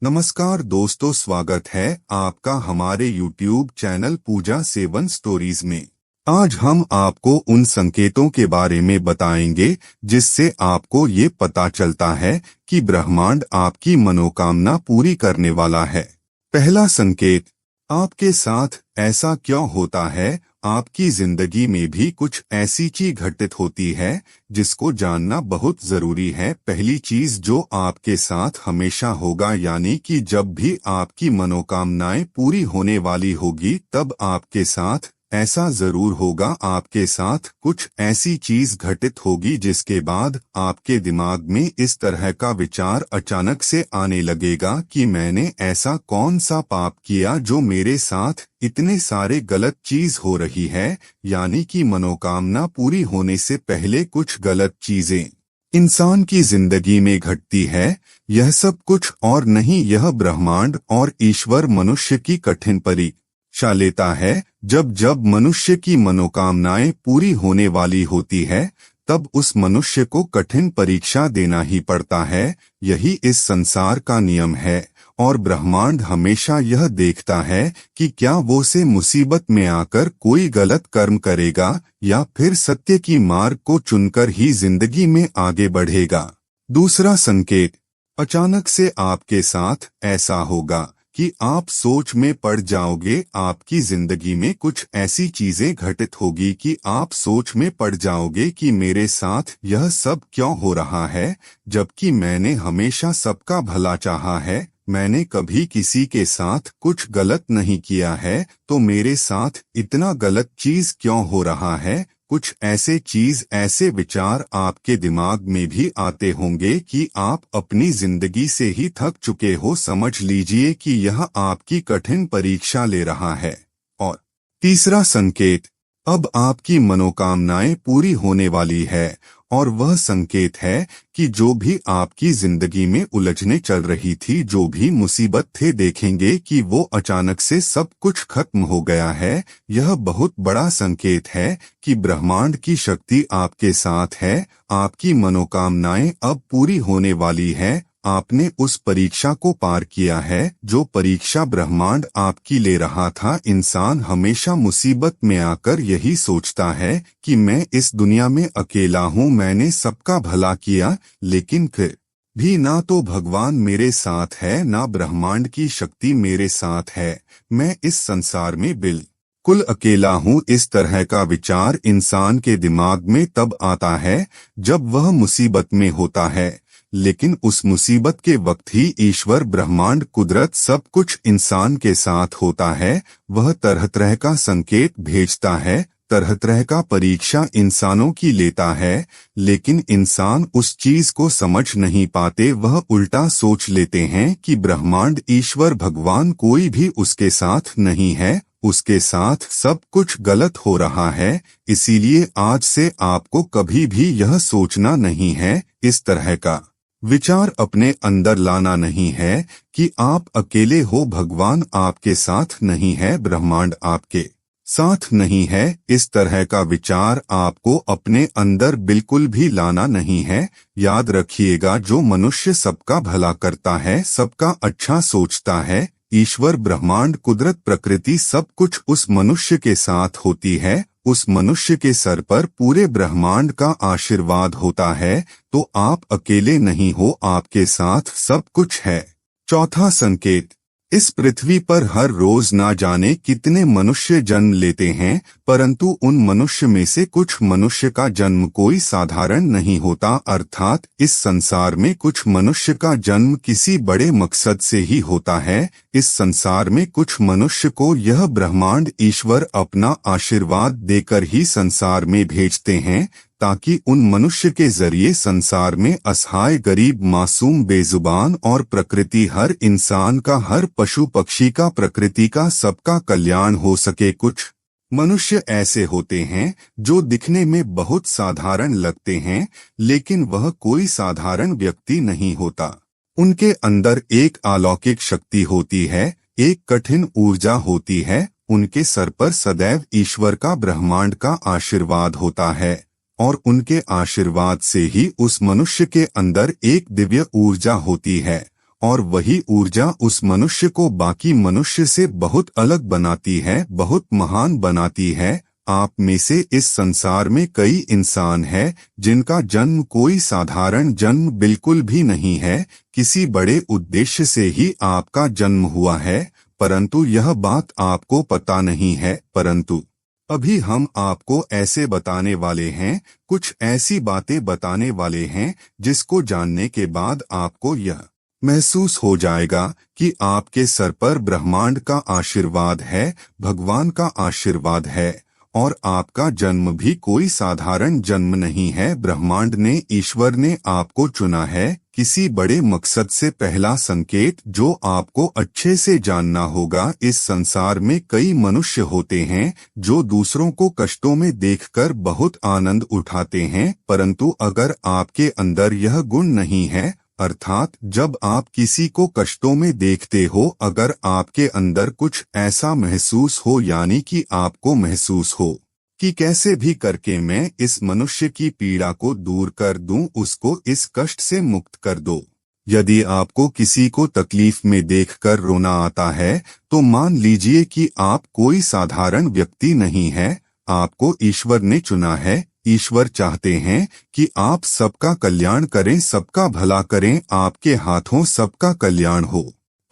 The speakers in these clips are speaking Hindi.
नमस्कार दोस्तों, स्वागत है आपका हमारे YouTube चैनल पूजा सेवन स्टोरीज में। आज हम आपको उन संकेतों के बारे में बताएंगे जिससे आपको ये पता चलता है कि ब्रह्मांड आपकी मनोकामना पूरी करने वाला है। पहला संकेत, आपके साथ ऐसा क्यों होता है? आपकी जिंदगी में भी कुछ ऐसी चीज घटित होती है जिसको जानना बहुत जरूरी है। पहली चीज जो आपके साथ हमेशा होगा, यानी कि जब भी आपकी मनोकामनाएं पूरी होने वाली होगी तब आपके साथ ऐसा जरूर होगा। आपके साथ कुछ ऐसी चीज घटित होगी जिसके बाद आपके दिमाग में इस तरह का विचार अचानक से आने लगेगा कि मैंने ऐसा कौन सा पाप किया जो मेरे साथ इतने सारे गलत चीज हो रही है। यानी कि मनोकामना पूरी होने से पहले कुछ गलत चीजें इंसान की जिंदगी में घटती है। यह सब कुछ और नहीं, यह ब्रह्मांड और ईश्वर मनुष्य की कठिन परीक्षा लेता है। जब जब मनुष्य की मनोकामनाएं पूरी होने वाली होती है तब उस मनुष्य को कठिन परीक्षा देना ही पड़ता है। यही इस संसार का नियम है और ब्रह्मांड हमेशा यह देखता है कि क्या वो से मुसीबत में आकर कोई गलत कर्म करेगा या फिर सत्य की मार्ग को चुनकर ही जिंदगी में आगे बढ़ेगा। दूसरा संकेत, अचानक से आपके साथ ऐसा होगा कि आप सोच में पड़ जाओगे। आपकी जिंदगी में कुछ ऐसी चीजें घटित होगी कि आप सोच में पड़ जाओगे कि मेरे साथ यह सब क्यों हो रहा है, जबकि मैंने हमेशा सबका भला चाहा है। मैंने कभी किसी के साथ कुछ गलत नहीं किया है, तो मेरे साथ इतना गलत चीज क्यों हो रहा है? कुछ ऐसे विचार आपके दिमाग में भी आते होंगे कि आप अपनी जिंदगी से ही थक चुके हो। समझ लीजिए कि यह आपकी कठिन परीक्षा ले रहा है। और तीसरा संकेत, अब आपकी मनोकामनाएं पूरी होने वाली है और वह संकेत है कि जो भी आपकी जिंदगी में उलझने चल रही थी, जो भी मुसीबत थे, देखेंगे कि वो अचानक से सब कुछ खत्म हो गया है। यह बहुत बड़ा संकेत है कि ब्रह्मांड की शक्ति आपके साथ है। आपकी मनोकामनाएं अब पूरी होने वाली है। आपने उस परीक्षा को पार किया है जो परीक्षा ब्रह्मांड आपकी ले रहा था। इंसान हमेशा मुसीबत में आकर यही सोचता है कि मैं इस दुनिया में अकेला हूँ, मैंने सबका भला किया, लेकिन फिर भी ना तो भगवान मेरे साथ है ना ब्रह्मांड की शक्ति मेरे साथ है। मैं इस संसार में बिल्कुल अकेला हूँ। इस तरह का विचार इंसान के दिमाग में तब आता है जब वह मुसीबत में होता है, लेकिन उस मुसीबत के वक्त ही ईश्वर, ब्रह्मांड, कुदरत, सब कुछ इंसान के साथ होता है। वह तरह तरह का संकेत भेजता है, तरह तरह का परीक्षा इंसानों की लेता है, लेकिन इंसान उस चीज को समझ नहीं पाते। वह उल्टा सोच लेते हैं कि ब्रह्मांड, ईश्वर, भगवान कोई भी उसके साथ नहीं है, उसके साथ सब कुछ गलत हो रहा है। इसीलिए आज से आपको कभी भी यह सोचना नहीं है, इस तरह का विचार अपने अंदर लाना नहीं है कि आप अकेले हो, भगवान आपके साथ नहीं है, ब्रह्मांड आपके साथ नहीं है। इस तरह का विचार आपको अपने अंदर बिल्कुल भी लाना नहीं है। याद रखिएगा, जो मनुष्य सबका भला करता है, सबका अच्छा सोचता है, ईश्वर, ब्रह्मांड, कुदरत, प्रकृति, सब कुछ उस मनुष्य के साथ होती है। उस मनुष्य के सर पर पूरे ब्रह्मांड का आशीर्वाद होता है। तो आप अकेले नहीं हो, आपके साथ सब कुछ है। चौथा संकेत, इस पृथ्वी पर हर रोज ना जाने कितने मनुष्य जन्म लेते हैं, परंतु उन मनुष्य में से कुछ मनुष्य का जन्म कोई साधारण नहीं होता। अर्थात इस संसार में कुछ मनुष्य का जन्म किसी बड़े मकसद से ही होता है। इस संसार में कुछ मनुष्य को यह ब्रह्मांड, ईश्वर अपना आशीर्वाद देकर ही संसार में भेजते हैं, ताकि उन मनुष्य के जरिए संसार में असहाय, गरीब, मासूम, बेजुबान और प्रकृति, हर इंसान का, हर पशु पक्षी का, प्रकृति का, सबका कल्याण हो सके। कुछ मनुष्य ऐसे होते हैं जो दिखने में बहुत साधारण लगते हैं, लेकिन वह कोई साधारण व्यक्ति नहीं होता। उनके अंदर एक अलौकिक शक्ति होती है, एक कठिन ऊर्जा होती है। उनके सर पर सदैव ईश्वर का, ब्रह्मांड का आशीर्वाद होता है और उनके आशीर्वाद से ही उस मनुष्य के अंदर एक दिव्य ऊर्जा होती है और वही ऊर्जा उस मनुष्य को बाकी मनुष्य से बहुत अलग बनाती है, बहुत महान बनाती है। आप में से इस संसार में कई इंसान हैं जिनका जन्म कोई साधारण जन्म बिल्कुल भी नहीं है, किसी बड़े उद्देश्य से ही आपका जन्म हुआ है, परंतु यह बात आपको पता नहीं है। परंतु अभी हम आपको ऐसे बताने वाले हैं, कुछ ऐसी बातें बताने वाले हैं जिसको जानने के बाद आपको यह महसूस हो जाएगा कि आपके सर पर ब्रह्मांड का आशीर्वाद है, भगवान का आशीर्वाद है, और आपका जन्म भी कोई साधारण जन्म नहीं है। ब्रह्मांड ने, ईश्वर ने आपको चुना है किसी बड़े मकसद से। पहला संकेत जो आपको अच्छे से जानना होगा, इस संसार में कई मनुष्य होते हैं जो दूसरों को कष्टों में देखकर बहुत आनंद उठाते हैं, परंतु अगर आपके अंदर यह गुण नहीं है, अर्थात जब आप किसी को कष्टों में देखते हो, अगर आपके अंदर कुछ ऐसा महसूस हो, यानी कि आपको महसूस हो कि कैसे भी करके मैं इस मनुष्य की पीड़ा को दूर कर दूं, उसको इस कष्ट से मुक्त कर दो। यदि आपको किसी को तकलीफ में देखकर रोना आता है, तो मान लीजिए कि आप कोई साधारण व्यक्ति नहीं है, आपको ईश्वर ने चुना है। ईश्वर चाहते हैं कि आप सबका कल्याण करें, सबका भला करें, आपके हाथों सबका कल्याण हो।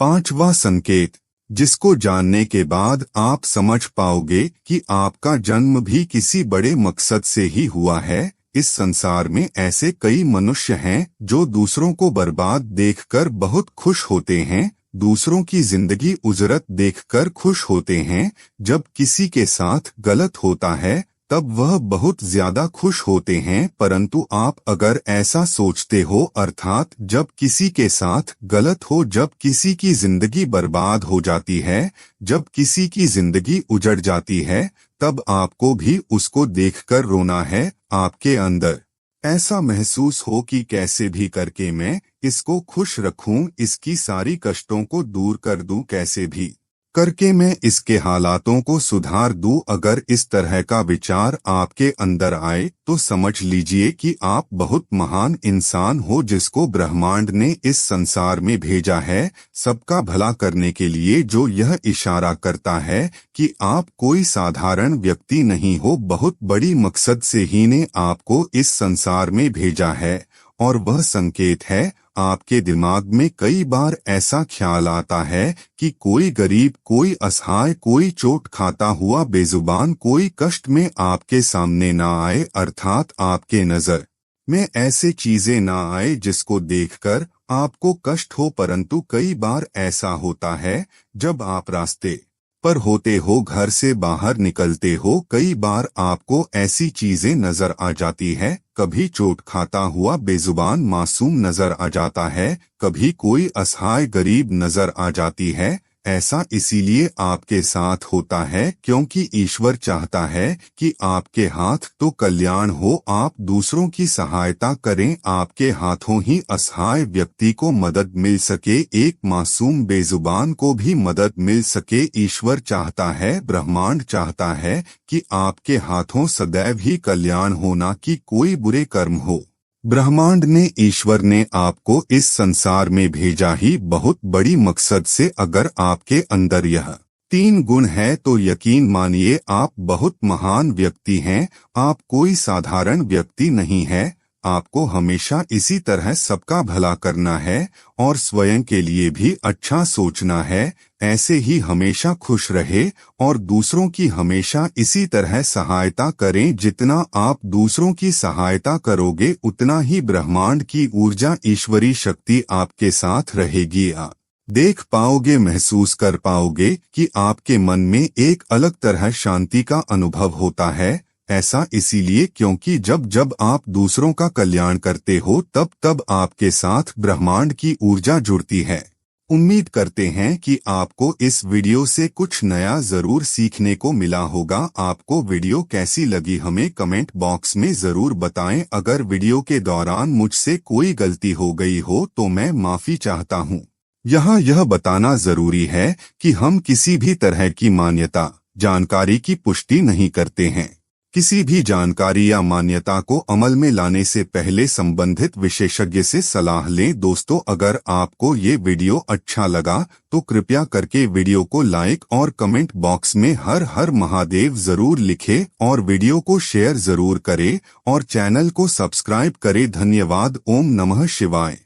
पांचवा संकेत जिसको जानने के बाद आप समझ पाओगे कि आपका जन्म भी किसी बड़े मकसद से ही हुआ है। इस संसार में ऐसे कई मनुष्य हैं जो दूसरों को बर्बाद देखकर बहुत खुश होते हैं, दूसरों की जिंदगी उजरत देखकर खुश होते हैं। जब किसी के साथ गलत होता है तब वह बहुत ज्यादा खुश होते हैं, परंतु आप अगर ऐसा सोचते हो, अर्थात जब किसी के साथ गलत हो, जब किसी की जिंदगी बर्बाद हो जाती है, जब किसी की जिंदगी उजड़ जाती है, तब आपको भी उसको देखकर रोना है। आपके अंदर ऐसा महसूस हो कि कैसे भी करके मैं इसको खुश रखूं, इसकी सारी कष्टों को दूर कर दूं, कैसे भी करके मैं इसके हालातों को सुधार दूं। अगर इस तरह का विचार आपके अंदर आए तो समझ लीजिए कि आप बहुत महान इंसान हो जिसको ब्रह्मांड ने इस संसार में भेजा है सबका भला करने के लिए, जो यह इशारा करता है कि आप कोई साधारण व्यक्ति नहीं हो, बहुत बड़ी मकसद से ही ने आपको इस संसार में भेजा है। और वह संकेत है, आपके दिमाग में कई बार ऐसा ख्याल आता है कि कोई गरीब, कोई असहाय, कोई चोट खाता हुआ बेजुबान, कोई कष्ट में आपके सामने ना आए, अर्थात आपके नजर में ऐसे चीजें ना आए जिसको देखकर आपको कष्ट हो। परंतु कई बार ऐसा होता है जब आप रास्ते पर होते हो, घर से बाहर निकलते हो, कई बार आपको ऐसी चीजें नजर आ जाती है। कभी चोट खाता हुआ बेजुबान मासूम नजर आ जाता है, कभी कोई असहाय गरीब नजर आ जाती है। ऐसा इसीलिए आपके साथ होता है क्योंकि ईश्वर चाहता है कि आपके हाथ तो कल्याण हो, आप दूसरों की सहायता करें, आपके हाथों ही असहाय व्यक्ति को मदद मिल सके, एक मासूम बेजुबान को भी मदद मिल सके। ईश्वर चाहता है, ब्रह्मांड चाहता है कि आपके हाथों सदैव ही कल्याण हो, ना कि कोई बुरे कर्म हो। ब्रह्मांड ने, ईश्वर ने आपको इस संसार में भेजा ही बहुत बड़ी मकसद से। अगर आपके अंदर यह 3 गुण है तो यकीन मानिए आप बहुत महान व्यक्ति हैं, आप कोई साधारण व्यक्ति नहीं है। आपको हमेशा इसी तरह सबका भला करना है और स्वयं के लिए भी अच्छा सोचना है। ऐसे ही हमेशा खुश रहे और दूसरों की हमेशा इसी तरह सहायता करें। जितना आप दूसरों की सहायता करोगे उतना ही ब्रह्मांड की ऊर्जा, ईश्वरी शक्ति आपके साथ रहेगी। आप देख पाओगे, महसूस कर पाओगे कि आपके मन में एक अलग तरह शांति का अनुभव होता है। ऐसा इसीलिए क्योंकि जब जब आप दूसरों का कल्याण करते हो तब तब आपके साथ ब्रह्मांड की ऊर्जा जुड़ती है। उम्मीद करते हैं कि आपको इस वीडियो से कुछ नया जरूर सीखने को मिला होगा। आपको वीडियो कैसी लगी हमें कमेंट बॉक्स में जरूर बताएं। अगर वीडियो के दौरान मुझसे कोई गलती हो गई हो तो मैं माफी चाहता हूं। यहाँ यह बताना जरूरी है कि हम किसी भी तरह की मान्यता, जानकारी की पुष्टि नहीं करते हैं। किसी भी जानकारी या मान्यता को अमल में लाने से पहले संबंधित विशेषज्ञ से सलाह लें। दोस्तों, अगर आपको ये वीडियो अच्छा लगा तो कृपया करके वीडियो को लाइक और कमेंट बॉक्स में हर हर महादेव जरूर लिखें और वीडियो को शेयर जरूर करें और चैनल को सब्सक्राइब करें। धन्यवाद। ओम नमः शिवाय।